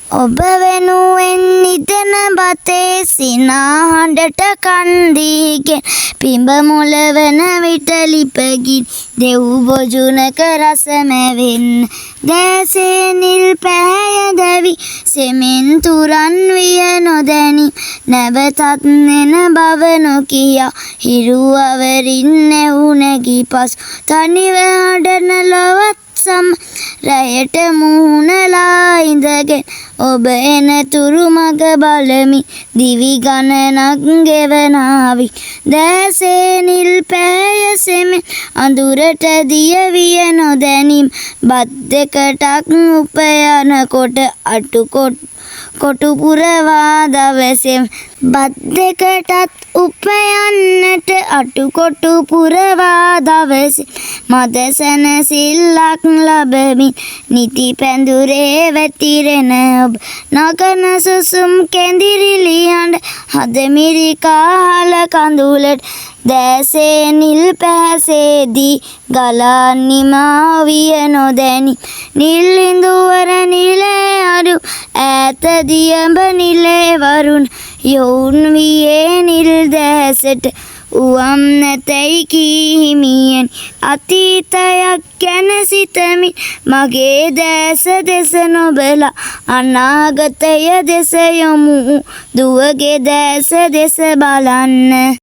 ඔබ වෙනුවෙන් නිදන බතේ සිනාහඬට කන් දීගෙන පිඹ මොළවන විට ලිපගින් දෙව් බොජුනක රසමැවෙන්න දැසේ නිල් පැහැය දැවි සෙමෙන් තුරන් විය නොදැනි නැවතත් එන බව නොකියා හිරු අවරින් නැවුනැගි පසු තනිව හඬන ලොවත් රැයට මුහුණලා ඉඳගෙන ඔබ එන තුරු මග බලමි දිවි ගණනක් ගෙවනාවි දැසේ නිල් පැහැය සෙමෙන් අඳුරට දිය විය නොදැනීම බත් දෙකටක් උපයනකොට කොටු පුරවා දවසෙම බත් දෙකටත් උපයන්නට අටුකොටු පුරවා දවසෙම මද සැනසිල්ලක් ලබමින් නිති පැඳුරේ වැතිරෙන ඔබ නගන සුසුම් කෙඳිරිලි හඬ හදමිරි කාහල කඳුලට දැසේ නිල් පැහැසේදී ගලා නිමා විය නොදැනි නිල් ඉඳුවර නිලේ අරු ඈත දියඹ නිලේ වරුණ යොවුන් වියේ නිල් දැසට උවම් නැතැයි කීහිමියෙන් අතීතයක් ගැන සිතමින් මගේ දැස දෙස නොබලා අනාගතය දෙස යොමු දුවගේ දැස දෙස බලන්න